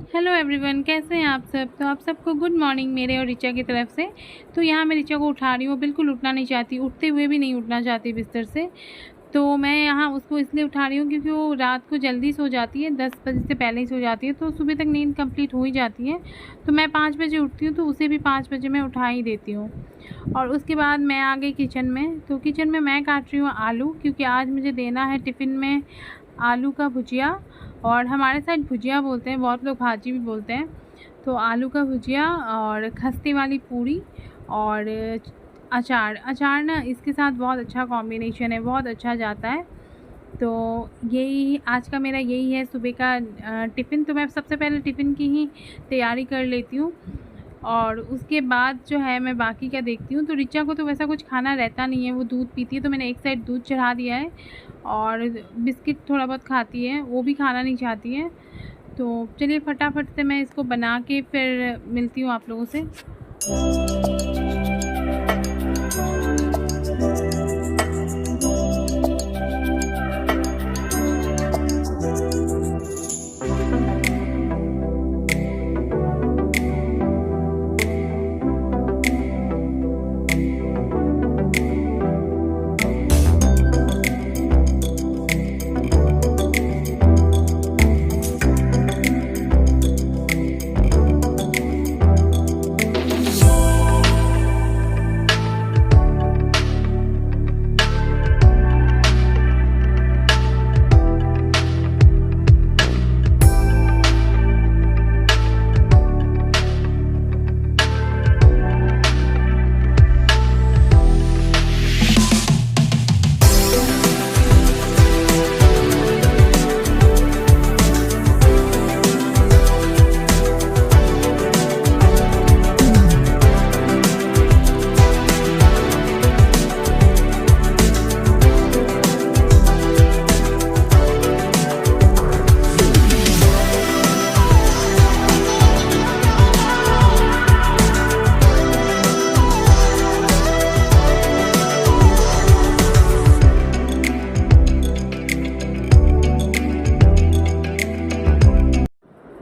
Hello everyone, कैसे हैं आप सब। तो आप सबको गुड मॉर्निंग मेरे और ऋचा की तरफ से। तो यहाँ मैं ऋचा को उठा रही हूँ, बिल्कुल उठना नहीं चाहती, उठते हुए भी नहीं उठना चाहती बिस्तर से। तो मैं यहाँ उसको इसलिए उठा रही हूँ क्योंकि वो रात को जल्दी सो जाती है, 10 बजे से पहले ही सो जाती है, तो सुबह तक नींद कंप्लीट हो ही जाती है। तो मैं 5 बजे उठती हूँ, तो उसे भी 5 बजे मैं उठा ही देती हूँ। और उसके बाद मैं आ गई किचन में। तो किचन में मैं काट रही हूँ आलू, क्योंकि आज मुझे देना है टिफ़िन में आलू का भुजिया, और हमारे साइड भुजिया बोलते हैं, बहुत लोग भाजी भी बोलते हैं। तो आलू का भुजिया और खस्ते वाली पूरी और अचार ना इसके साथ बहुत अच्छा कॉम्बिनेशन है, बहुत अच्छा जाता है। तो यही आज का मेरा यही है सुबह का टिफ़िन। तो मैं सबसे पहले टिफ़िन की ही तैयारी कर लेती हूँ, और उसके बाद जो है मैं बाकी का देखती हूँ। तो ऋचा को तो वैसा कुछ खाना रहता नहीं है, वो दूध पीती है, तो मैंने एक साइड दूध चढ़ा दिया है, और बिस्किट थोड़ा बहुत खाती है, वो भी खाना नहीं चाहती है। तो चलिए फटाफट से मैं इसको बना के फिर मिलती हूँ आप लोगों से।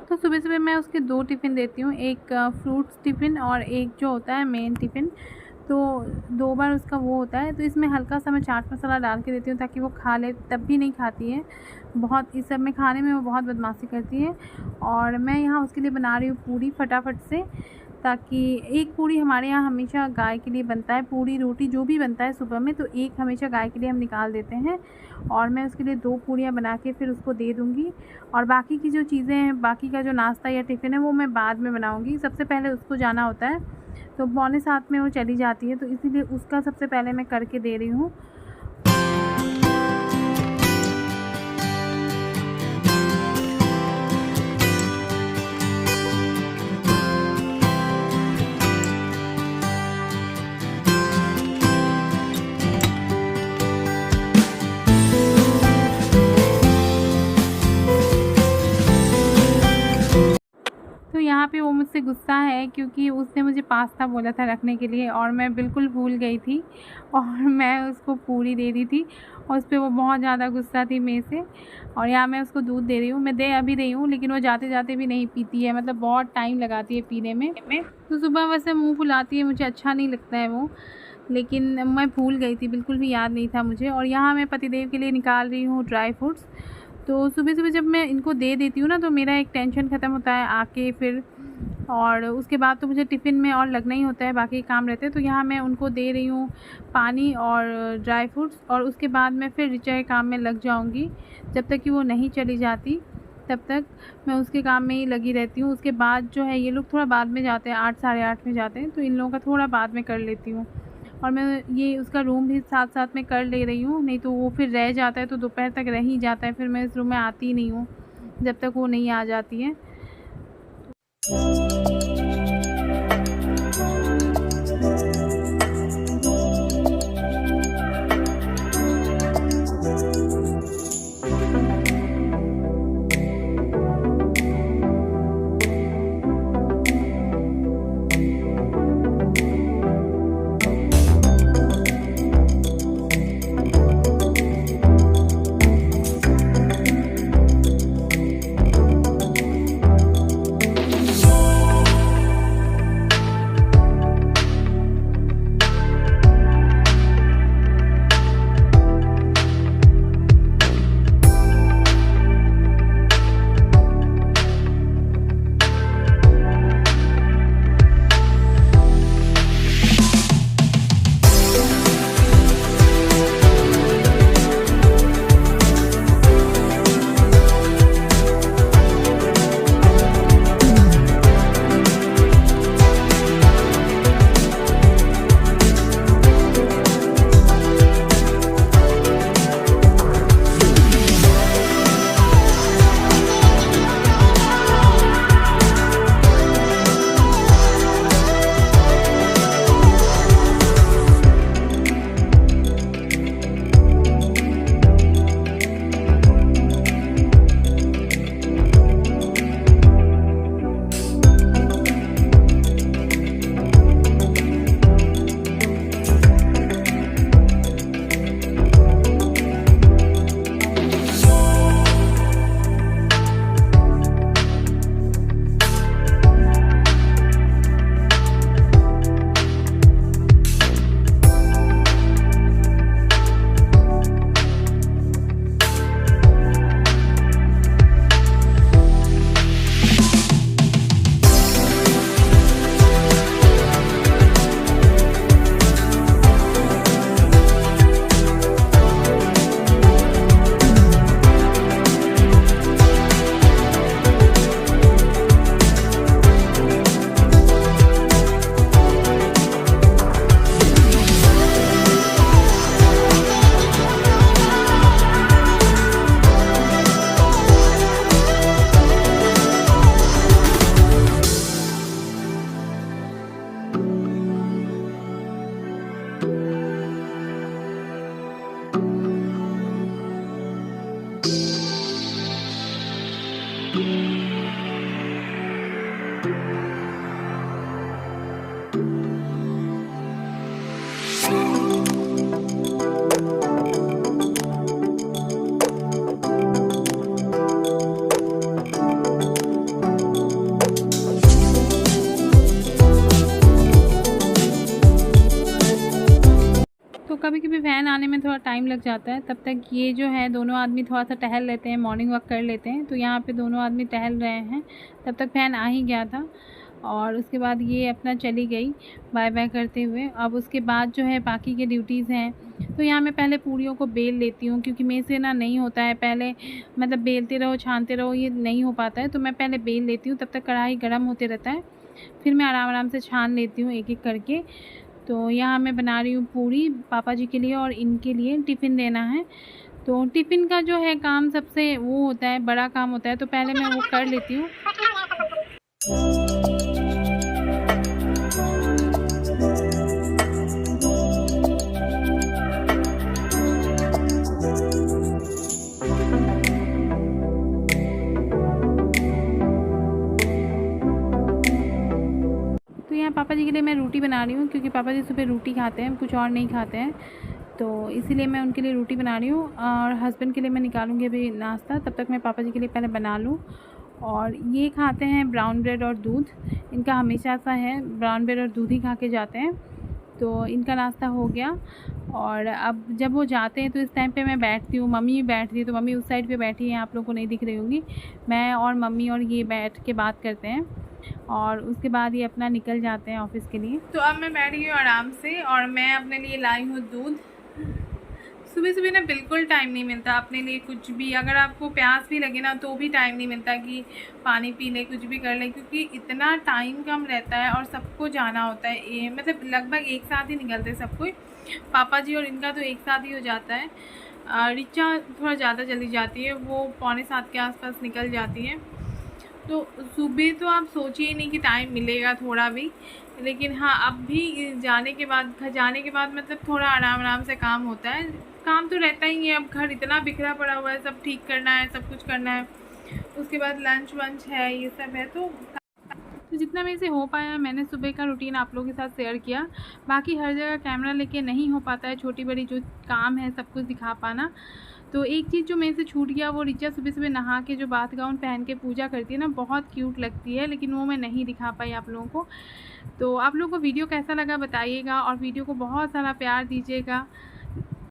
तो सुबह-सुबह मैं उसके 2 टिफ़िन देती हूँ, एक फ्रूट्स टिफ़िन और एक जो होता है मेन टिफ़िन। तो 2 बार उसका वो होता है। तो इसमें हल्का-सा मैं चाट मसाला डाल के देती हूँ ताकि वो खा ले, तब भी नहीं खाती है। बहुत इस सब में खाने में वो बहुत बदमाशी करती है। और मैं यहाँ उसके लिए बना रही हूँ पूरी फटाफट से, ताकि एक पूरी हमारे यहाँ हमेशा गाय के लिए बनता है, पूरी रोटी जो भी बनता है सुबह में, तो एक हमेशा गाय के लिए हम निकाल देते हैं। और मैं उसके लिए 2 पूरियाँ बना के फिर उसको दे दूँगी। और बाकी की जो चीज़ें हैं, बाकी का जो नाश्ता या टिफ़िन है, वो मैं बाद में बनाऊँगी। सबसे पहले उसको जाना होता है, तो 6:45 में वो चली जाती है, तो इसीलिए उसका सबसे पहले मैं करके दे रही हूँ। तो यहाँ पे वो मुझसे गुस्सा है क्योंकि उसने मुझे पास्ता बोला था रखने के लिए, और मैं बिल्कुल भूल गई थी, और मैं उसको पूरी दे दी थी, और उस पे वो बहुत ज़्यादा गुस्सा थी मेरे से। और यहाँ मैं उसको दूध दे रही हूँ, मैं दे अभी रही हूँ, लेकिन वो जाते-जाते भी नहीं पीती है, मतलब बहुत टाइम लगाती है पीने में। तो सुबह वैसे मुँह फुलाती है, मुझे अच्छा नहीं लगता है वो, लेकिन मैं भूल गई थी, बिल्कुल भी याद नहीं था मुझे। और यहाँ मैं पतिदेव के लिए निकाल रही हूँ ड्राई फ्रूट्स। तो सुबह-सुबह जब मैं इनको दे देती हूँ ना, तो मेरा एक टेंशन ख़त्म होता है आके फिर, और उसके बाद तो मुझे टिफ़िन में और लगना ही होता है, बाकी काम रहते हैं। तो यहाँ मैं उनको दे रही हूँ पानी और ड्राई फ्रूट्स, और उसके बाद मैं फिर ऋचा के काम में लग जाऊँगी। जब तक कि वो नहीं चली जाती, तब तक मैं उसके काम में ही लगी रहती हूँ। उसके बाद जो है ये लोग थोड़ा बाद में जाते हैं, 8 साढ़े 8 में जाते हैं, तो इन लोगों का थोड़ा बाद में कर लेती हूँ। और मैं ये उसका रूम भी साथ-साथ में कर ले रही हूँ, नहीं तो वो फिर रह जाता है, तो दोपहर तक रह ही जाता है, फिर मैं इस रूम में आती ही नहीं हूँ, जब तक वो नहीं आ जाती है। कभी कभी फ़ैन आने में थोड़ा टाइम लग जाता है। तब तक ये जो है दोनों आदमी थोड़ा सा टहल लेते हैं, मॉर्निंग वॉक कर लेते हैं। तो यहाँ पे दोनों आदमी टहल रहे हैं, तब तक फ़ैन आ ही गया था। और उसके बाद ये अपना चली गई बाय बाय करते हुए। अब उसके बाद जो है बाकी के ड्यूटीज़ हैं। तो यहाँ मैं पहले पूरियों को बेल लेती हूँ, क्योंकि मेरे से ना नहीं होता है, पहले मतलब बेलते रहो छानते रहो ये नहीं हो पाता है। तो मैं पहले बेल लेती हूँ, तब तक कढ़ाई गर्म होते रहता है, फिर मैं आराम आराम से छान लेती हूँ एक एक करके। तो यहाँ मैं बना रही हूँ पूरी पापा जी के लिए, और इनके लिए टिफ़िन देना है। तो टिफ़िन का जो है काम सबसे वो होता है, बड़ा काम होता है, तो पहले मैं वो कर लेती हूँ। तो यहाँ पापा जी के लिए मैं रोटी बना रही हूँ, क्योंकि पापा जी सुबह रोटी खाते हैं, कुछ और नहीं खाते हैं। तो इसीलिए मैं उनके लिए रोटी बना रही हूँ, और हस्बैंड के लिए मैं निकालूंगी अभी नाश्ता। तब तक मैं पापा जी के लिए पहले बना लूँ। और ये खाते हैं ब्राउन ब्रेड और दूध, इनका हमेशा सा है, ब्राउन ब्रेड और दूध ही खा के जाते हैं। तो इनका नाश्ता हो गया। और अब जब वो जाते हैं तो इस टाइम पे मैं बैठती हूँ, मम्मी भी बैठती है। तो मम्मी उस साइड पे बैठी है, आप लोगों को नहीं दिख रही होंगी। मैं और मम्मी और ये बैठ के बात करते हैं, और उसके बाद ये अपना निकल जाते हैं ऑफिस के लिए। तो अब मैं बैठ गई हूँ आराम से, और मैं अपने लिए लाई हूँ दूध। सुबह सुबह ना बिल्कुल टाइम नहीं मिलता अपने लिए कुछ भी। अगर आपको प्यास भी लगे ना तो भी टाइम नहीं मिलता कि पानी पी ले, कुछ भी कर ले, क्योंकि इतना टाइम कम रहता है और सबको जाना होता है। ये मतलब लगभग एक साथ ही निकलते हैं सब कोई, पापा जी और इनका तो एक साथ ही हो जाता है। रिचा थोड़ा ज़्यादा जल्दी जाती है, वो 6:45 के आसपास निकल जाती है। तो सुबह तो आप सोचिए नहीं कि टाइम मिलेगा थोड़ा भी, लेकिन हाँ अब भी जाने के बाद मतलब थोड़ा आराम आराम से काम होता है। काम तो रहता ही है, अब घर इतना बिखरा पड़ा हुआ है, सब ठीक करना है, सब कुछ करना है। उसके बाद लंच वंच है, ये सब है। तो जितना मेरे से हो पाया मैंने सुबह का रूटीन आप लोगों के साथ शेयर किया। बाकी हर जगह कैमरा लेके नहीं हो पाता है, छोटी बड़ी जो काम है सब कुछ दिखा पाना। तो एक चीज़ जो मेरे से छूट गया, वो रिचा सुबह सुबह नहा के जो बाथ गाउन पहन के पूजा करती है ना, बहुत क्यूट लगती है, लेकिन वो मैं नहीं दिखा पाई आप लोगों को। तो आप लोगों को वीडियो कैसा लगा बताइएगा, और वीडियो को बहुत सारा प्यार दीजिएगा।